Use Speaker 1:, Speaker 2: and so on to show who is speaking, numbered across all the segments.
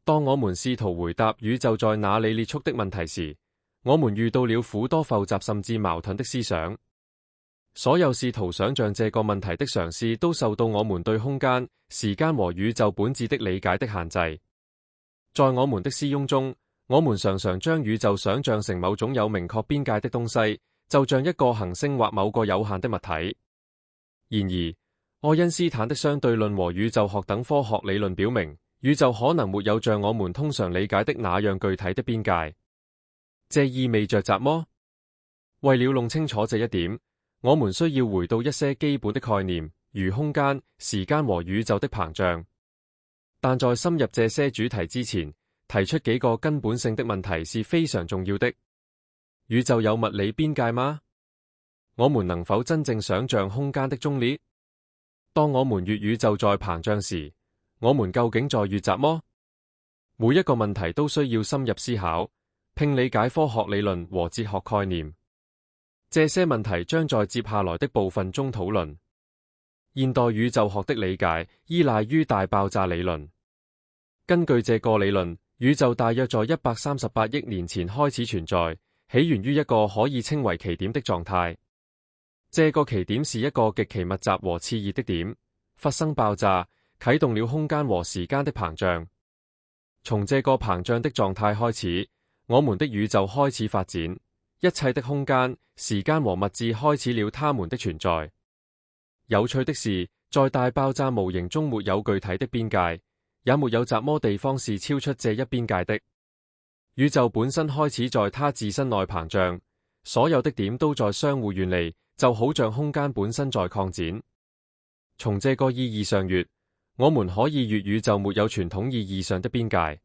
Speaker 1: 當我們試圖回答宇宙在哪裏列速的問題時，我們遇到了許多複雜甚至矛盾的思想。所有試圖想象這個問題的嘗試都受到我們對空間、時間和宇宙本質的理解的限制。在我們的思庸中，我們常常將宇宙想象成某種有明確邊界的東西，就像一個行星或某個有限的物體。然而，愛因斯坦的相對論和宇宙學等科學理論表明，宇宙可能沒有像我們通常理解的那樣具體的邊界。這意味着什麼？為了弄清楚這一點，我們需要回到一些基本的概念，如空間、時間和宇宙的膨脹。但在深入這些主題之前，提出幾個根本性的問題是非常重要的。宇宙有物理邊界嗎？我們能否真正想象空間的中裂？當我們越宇宙在膨脹時，我們究竟在越什麼？每一個問題都需要深入思考，並理解科學理論和哲學概念。這些問題將在接下來的部分中討論。現代宇宙學的理解依賴於大爆炸理論。根據這個理論，宇宙大約在138億年前開始存在，起源於一個可以稱為奇點的狀態。這個奇點是一個極其密集和熾熱的點，發生爆炸，啟動了空間和時間的膨脹。從這個膨脹的狀態開始，我們的宇宙開始發展。一切的空間、時間和物質開始了它們的存在。有趣的是，在大爆炸模型中沒有具體的邊界，也沒有什麼地方是超出這一邊界的。宇宙本身開始在它自身內膨脹，所有的點都在相互遠離，就好像空間本身在擴展。從這個意義上閱，我們可以閱宇宙沒有傳統意義上的邊界，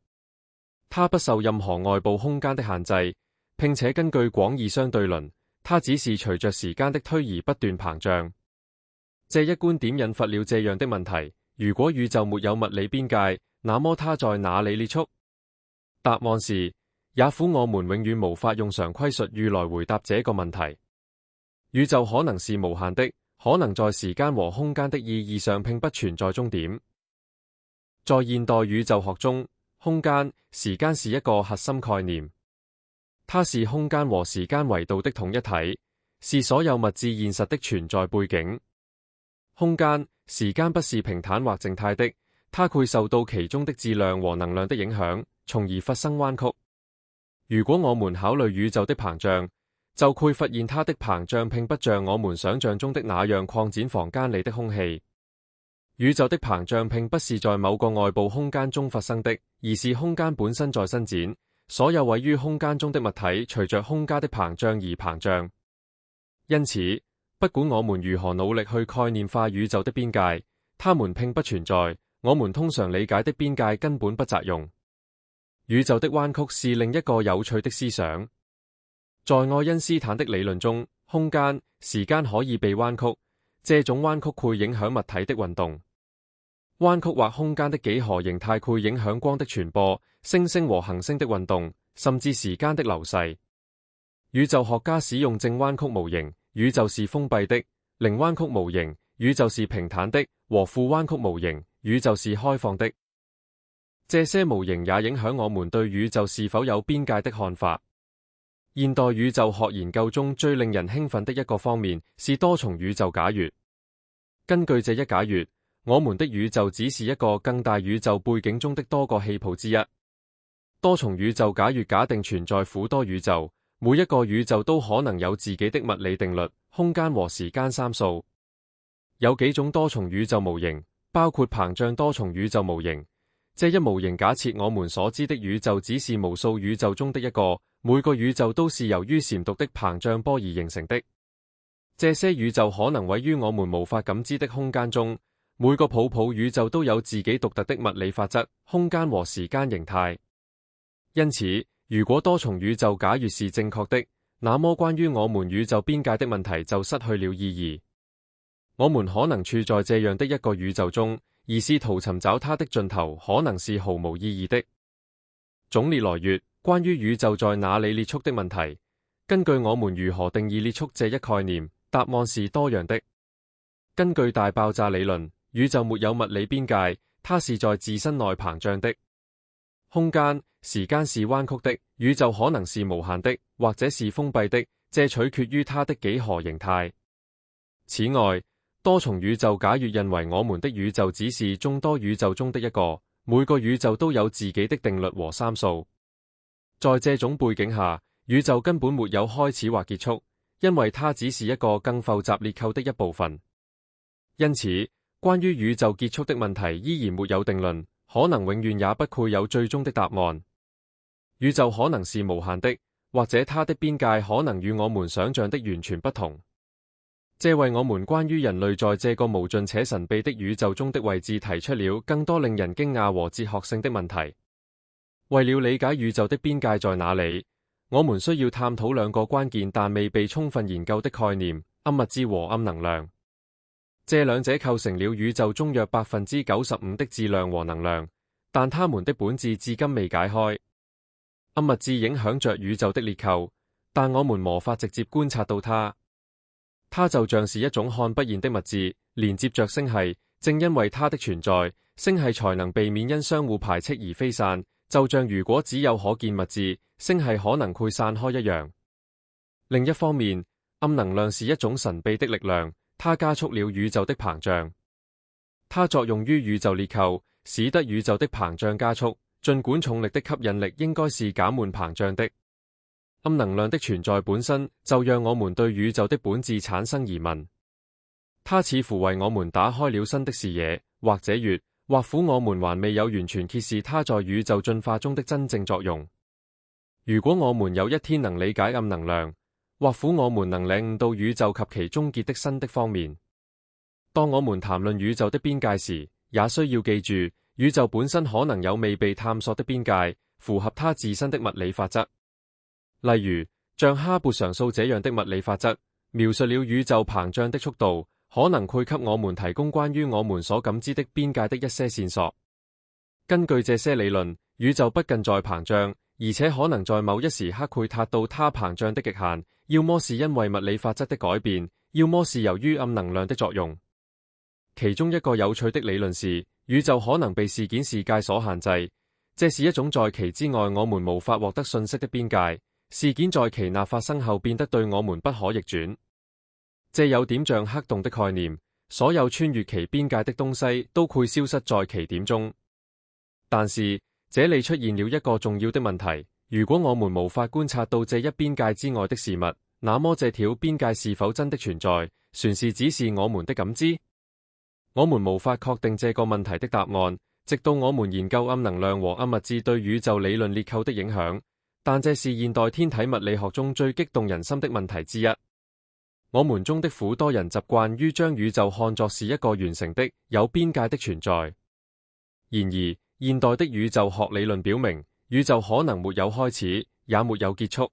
Speaker 1: 它不受任何外部空間的限制。並且根據廣義相對論，它只是隨着時間的推移不斷膨脹。這一觀點引發了這樣的問題：如果宇宙沒有物理邊界，那麼它在哪裏列速？答案是，也許我們永遠無法用常規術語來回答這個問題。宇宙可能是無限的，可能在時間和空間的意義上並不存在終點。在現代宇宙學中，空間、時間是一個核心概念。它是空間和時間維度的統一體，是所有物質現實的存在背景。空間、時間不是平坦或靜態的，它會受到其中的質量和能量的影響，從而發生彎曲。如果我們考慮宇宙的膨脹，就會發現它的膨脹並不像我們想象中的那樣擴展房間裡的空氣。宇宙的膨脹並不是在某個外部空間中發生的，而是空間本身在伸展。所有位於空間中的物體隨着空間的膨脹而膨脹。因此，不管我們如何努力去概念化宇宙的邊界，它們並不存在。我們通常理解的邊界根本不實用。宇宙的彎曲是另一個有趣的思想。在愛因斯坦的理論中，空間、時間可以被彎曲，這種彎曲會影響物體的運動。彎曲或空間的幾何形態會影響光的傳播、星星和行星的運動，甚至時間的流逝。宇宙學家使用正彎曲模型，宇宙是封閉的；零彎曲模型，宇宙是平坦的；和負彎曲模型，宇宙是開放的。這些模型也影響我們對宇宙是否有邊界的看法。現代宇宙學研究中最令人興奮的一個方面是多重宇宙假説。根據這一假説，我們的宇宙只是一個更大宇宙背景中的多個氣泡之一。多重宇宙假説假定存在許多宇宙，每一個宇宙都可能有自己的物理定律、空間和時間參數。有幾種多重宇宙模型，包括膨脹多重宇宙模型。這一模型假設我們所知的宇宙只是無數宇宙中的一個，每個宇宙都是由於禪獨的膨脹波而形成的。這些宇宙可能位於我們無法感知的空間中。每個泡泡宇宙都有自己獨特的物理法則、空間和時間形態。因此，如果多重宇宙假説是正確的，那麼關於我們宇宙邊界的問題就失去了意義。我們可能處在這樣的一個宇宙中，而試圖尋找它的盡頭可能是毫無意義的。總列來說，關於宇宙在哪裏列速的問題，根據我們如何定義列速這一概念，答案是多樣的。根據大爆炸理論，宇宙沒有物理邊界，它是在自身內膨脹的。空間、時間是彎曲的，宇宙可能是無限的，或者是封閉的，這取決於它的幾何形態。此外，多重宇宙假如認為我們的宇宙只是眾多宇宙中的一個，每個宇宙都有自己的定律和參數。在這種背景下，宇宙根本沒有開始或結束，因為它只是一個更複雜結構的一部分。因此，關於宇宙結束的問題依然沒有定論，可能永遠也不會有最終的答案。宇宙可能是無限的，或者它的邊界可能與我們想象的完全不同。這為我們關於人類在這個無盡且神秘的宇宙中的位置提出了更多令人驚訝和哲學性的問題。為了理解宇宙的邊界在哪裡，我們需要探討兩個關鍵但未被充分研究的概念：暗物質和暗能量。這兩者構成了宇宙中約95%的質量和能量，但它們的本質至今未解開。暗物質影響着宇宙的結構，但我們無法直接觀察到它。它就像是一種看不見的物質，連接着星系。正因為它的存在，星系才能避免因相互排斥而飛散。就像如果只有可見物質，星系可能會散開一樣。另一方面，暗能量是一種神秘的力量，它加速了宇宙的膨脹。它作用於宇宙結構，使得宇宙的膨脹加速。儘管重力的吸引力應該是減緩膨脹的，暗能量的存在本身就讓我們對宇宙的本質產生疑問。它似乎為我們打開了新的視野，或者越或苦我們還未有完全揭示它在宇宙進化中的真正作用。如果我們有一天能理解暗能量，或苦我們能領悟到宇宙及其終結的新的方面。當我們談論宇宙的邊界時，也需要記住，宇宙本身可能有未被探索的邊界，符合它自身的物理法則。例如，像哈勃常數這樣的物理法則，描述了宇宙膨脹的速度，可能會給我們提供關於我們所感知的邊界的一些線索。根據這些理論，宇宙不僅在膨脹，而且可能在某一時刻會達到它膨脹的極限，要麼是因為物理法則的改變，要麼是由於暗能量的作用。其中一個有趣的理論是，宇宙可能被事件視界所限制，這是一種在其之外我們無法獲得信息的邊界。事件在其那發生後變得對我們不可逆轉，這有點像黑洞的概念，所有穿越其邊界的東西都會消失在其點中。但是這裡出現了一個重要的問題，如果我們無法觀察到這一邊界之外的事物，那麼這條邊界是否真的存在，全是只是我們的感知？我們無法確定這個問題的答案，直到我們研究暗能量和暗物質對宇宙理論結構的影響。但這是現代天體物理學中最激動人心的問題之一。我們中的許多人習慣於將宇宙看作是一個完成的、有邊界的存在。然而，現代的宇宙學理論表明，宇宙可能沒有開始，也沒有結束。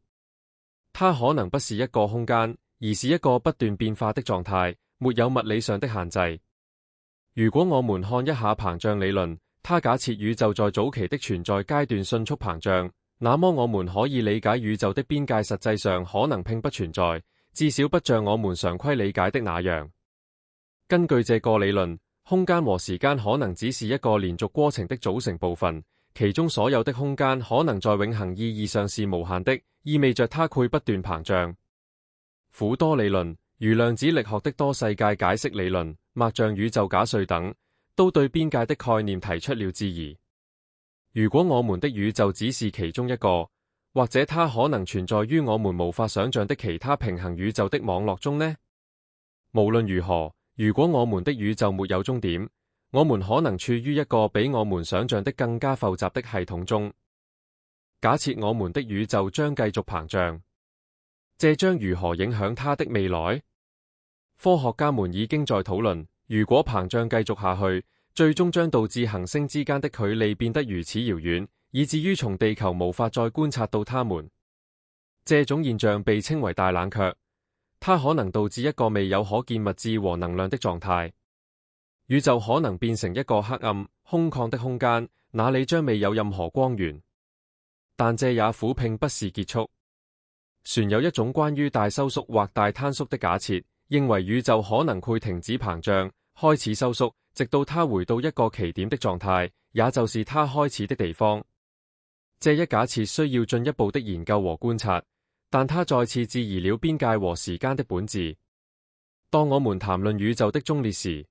Speaker 1: 它可能不是一個空間，而是一個不斷變化的狀態，沒有物理上的限制。如果我們看一下膨脹理論，它假設宇宙在早期的存在階段迅速膨脹。那麼我們可以理解宇宙的邊界實際上可能並不存在，至少不像我們常規理解的那樣。根據這個理論，空間和時間可能只是一個連續過程的組成部分，其中所有的空間可能在永恆意義上是無限的，意味着它會不斷膨脹。許多理論，如量子力學的多世界解釋理論、脈象宇宙假說等，都對邊界的概念提出了質疑。如果我們的宇宙只是其中一個，或者它可能存在於我們無法想象的其他平行宇宙的網絡中呢？無論如何，如果我們的宇宙沒有終點，我們可能處於一個比我們想象的更加複雜的系統中。假設我們的宇宙將繼續膨脹，這將如何影響它的未來？科學家們已經在討論，如果膨脹繼續下去，最終將導致行星之間的距離變得如此遙遠，以至於從地球無法再觀察到它們。這種現象被稱為大冷卻，它可能導致一個未有可見物質和能量的狀態。宇宙可能變成一個黑暗、空曠的空間，那裡將未有任何光源。但這也苦並不是結束。船有一種關於大收縮或大坍縮的假設，認為宇宙可能會停止膨脹，開始收縮，直到它回到一個奇點的狀態，也就是它開始的地方。這一假設需要進一步的研究和觀察，但它再次質疑了邊界和時間的本質。當我們談論宇宙的終裂時，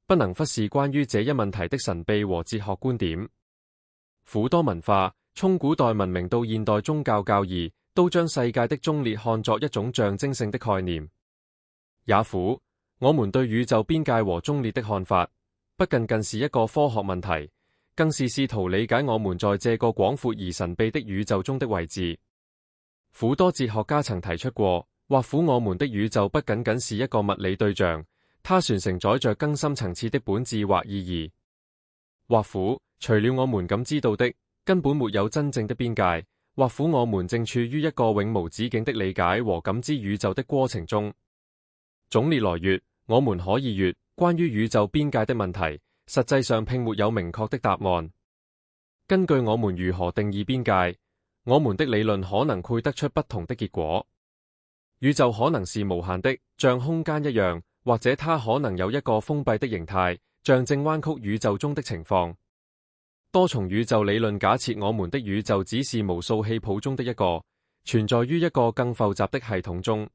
Speaker 1: 不能忽視關於這一問題的神秘和哲學觀點。苦多文化，從古代文明到現代宗教教義，都將世界的終裂看作一種象徵性的概念。也苦，我們對宇宙邊界和終裂的看法，不僅僅是一個科學問題，更是試圖理解我們在這個廣闊而神秘的宇宙中的位置。苦多哲學家曾提出過，或苦我們的宇宙不僅僅是一個物理對象，它傳承載着更深層次的本質或意義。或苦，除了我們感知到的，根本沒有真正的邊界。或苦我們正處於一個永無止境的理解和感知宇宙的過程中。總列來說，我們可以說，關於宇宙邊界的問題，實際上並沒有明確的答案。根據我們如何定義邊界，我們的理論可能配得出不同的結果。宇宙可能是無限的，像空間一樣，或者它可能有一個封閉的形態，像正彎曲宇宙中的情況。多重宇宙理論假設我們的宇宙只是無數氣泡中的一個，存在於一個更複雜的系統中。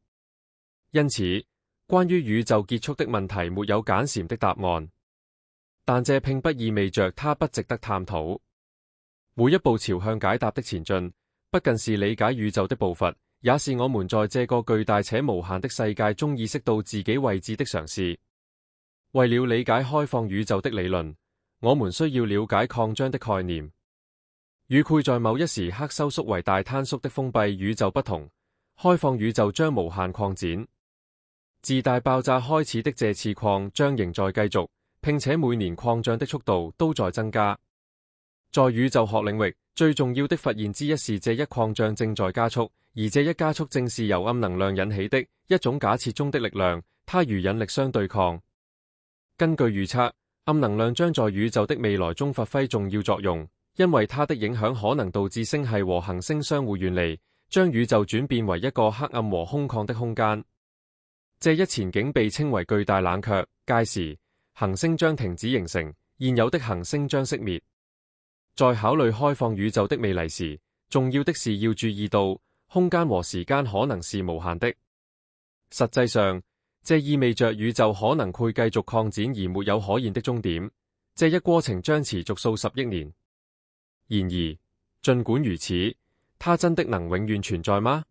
Speaker 1: 因此，關於宇宙結束的問題沒有簡單的答案，但這並不意味着它不值得探討。每一步朝向解答的前進，不僅是理解宇宙的步伐，也是我們在這個巨大且無限的世界中意識到自己位置的嘗試。為了理解開放宇宙的理論，我們需要了解擴張的概念。與會在某一時刻收縮為大坍縮的封閉宇宙不同，開放宇宙將無限擴展。自大爆炸開始的這次擴張仍在繼續，並且每年擴張的速度都在增加。在宇宙學領域，最重要的發現之一是這一擴張正在加速，而這一加速正是由暗能量引起的一種假設中的力量，它與引力相對抗。根據預測，暗能量將在宇宙的未來中發揮重要作用，因為它的影響可能導致星系和行星相互遠離，將宇宙轉變為一個黑暗和空曠的空間。這一前景被稱為巨大冷卻，屆時行星將停止形成，現有的行星將熄滅。在考慮開放宇宙的未來時，重要的是要注意到，空間和時間可能是無限的。實際上，這意味着宇宙可能會繼續擴展而沒有可言的終點，這一過程將持續數十億年。然而，儘管如此，它真的能永遠存在嗎？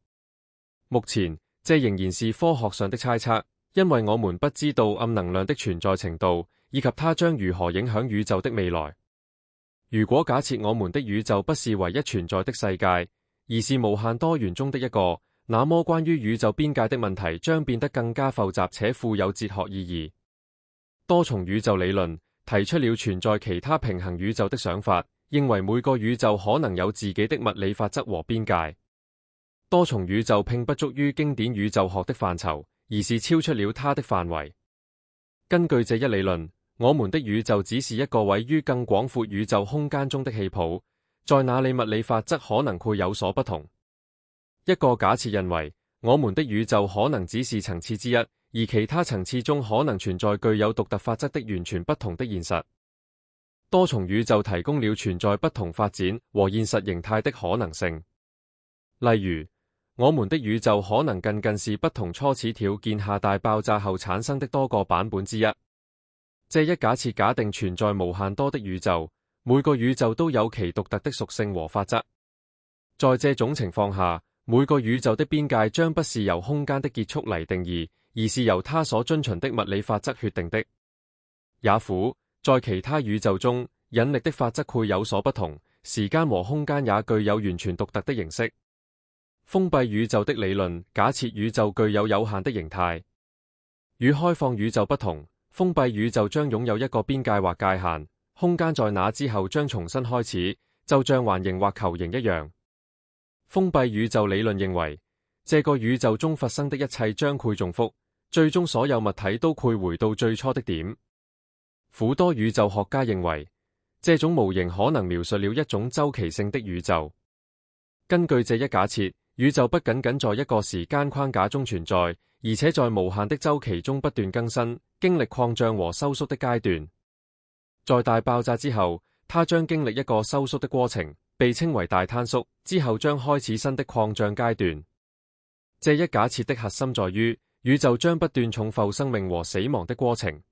Speaker 1: 目前，這仍然是科學上的猜測，因為我們不知道暗能量的存在程度，以及它將如何影響宇宙的未來。如果假設我們的宇宙不是唯一存在的世界，而是無限多元中的一個，那麼關於宇宙邊界的問題將變得更加複雜且富有哲學意義。多重宇宙理論提出了存在其他平行宇宙的想法，認為每個宇宙可能有自己的物理法則和邊界。多重宇宙並不屬於經典宇宙學的範疇，而是超出了它的範圍。根據這一理論，我們的宇宙只是一個位於更廣闊宇宙空間中的氣泡，在那裡物理法則可能會有所不同。一個假設認為，我們的宇宙可能只是層次之一，而其他層次中可能存在具有獨特法則的完全不同的現實。多重宇宙提供了存在不同發展和現實形態的可能性。例如，我們的宇宙可能僅僅是不同初始條件下大爆炸後產生的多個版本之一。這一假設假定存在無限多的宇宙，每個宇宙都有其獨特的屬性和法則。在這種情況下，每個宇宙的邊界將不是由空間的結束嚟定義，而是由它所遵循的物理法則決定的。也苦，在其他宇宙中，引力的法則會有所不同，時間和空間也具有完全獨特的形式。封閉宇宙的理論假設宇宙具有有限的形態，與開放宇宙不同，封閉宇宙將擁有一個邊界或界限，空間在那之後將重新開始，就像環形或球形一樣。封閉宇宙理論認為，這個宇宙中發生的一切將會重複，最終所有物體都會回到最初的點。苦多宇宙學家認為，這種模型可能描述了一種周期性的宇宙。根據這一假設，宇宙不僅僅在一個時間框架中存在，而且在無限的周期中不斷更新，經歷擴張和收縮的階段。在大爆炸之後，它將經歷一個收縮的過程，被稱為大坍縮，之後將開始新的擴張階段。這一假設的核心在於，宇宙將不斷重複生命和死亡的過程。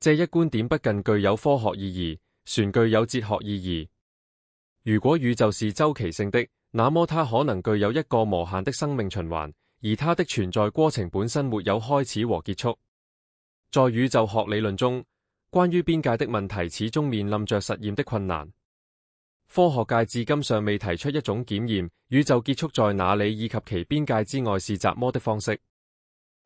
Speaker 1: 這一觀點不僅具有科學意義，旋具有哲學意義。如果宇宙是周期性的，那麼它可能具有一個無限的生命循環，而它的存在過程本身沒有開始和結束。在宇宙學理論中，關於邊界的問題始終面臨着實驗的困難。科學界至今尚未提出一種檢驗宇宙結束在哪裡以及其邊界之外是怎麼的方式。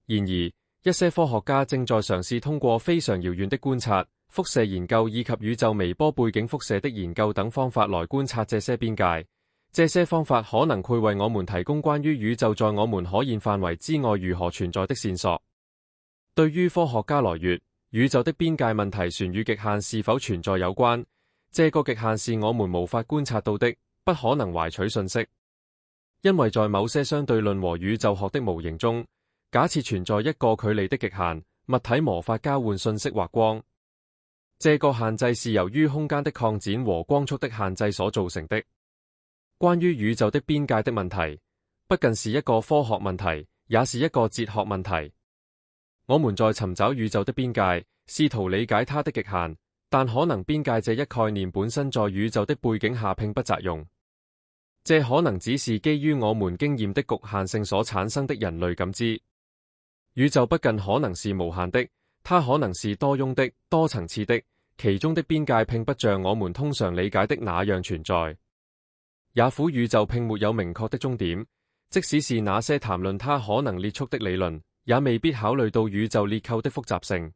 Speaker 1: 然而，一些科學家正在嘗試通過非常遙遠的觀察、輻射研究以及宇宙微波背景輻射的研究等方法來觀察這些邊界。這些方法可能會為我們提供關於宇宙在我們可見範圍之外如何存在的線索。對於科學家來說，宇宙的邊界問題旋與極限是否存在有關。這個極限是我們無法觀察到的，不可能懷取信息。因為在某些相對論和宇宙學的模型中，假設存在一個距離的極限，物體無法交換信息或光。這個限制是由於空間的擴展和光速的限制所造成的。關於宇宙的邊界的問題，不僅是一個科學問題，也是一個哲學問題。我們在尋找宇宙的邊界，試圖理解它的極限。但可能邊界這一概念本身在宇宙的背景下並不擇用，這可能只是基於我們經驗的局限性所產生的人類感知。宇宙不僅可能是無限的，它可能是多雍的、多層次的，其中的邊界並不像我們通常理解的那樣存在。也許宇宙並沒有明確的終點，即使是那些談論它可能列速的理論，也未必考慮到宇宙結構的複雜性。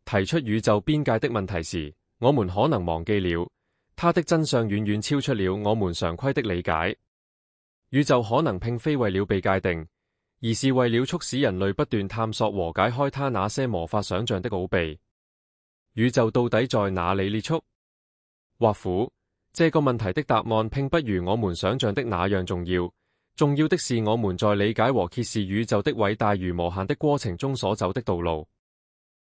Speaker 1: 提出宇宙邊界的問題時，我們可能忘記了，它的真相遠遠超出了我們常規的理解。宇宙可能並非為了被界定，而是為了促使人類不斷探索和解開它那些無法想象的奧秘。宇宙到底在哪裡列速？或許，這個問題的答案並不如我們想象的那樣重要。重要的是我們在理解和揭示宇宙的偉大如無限的過程中所走的道路。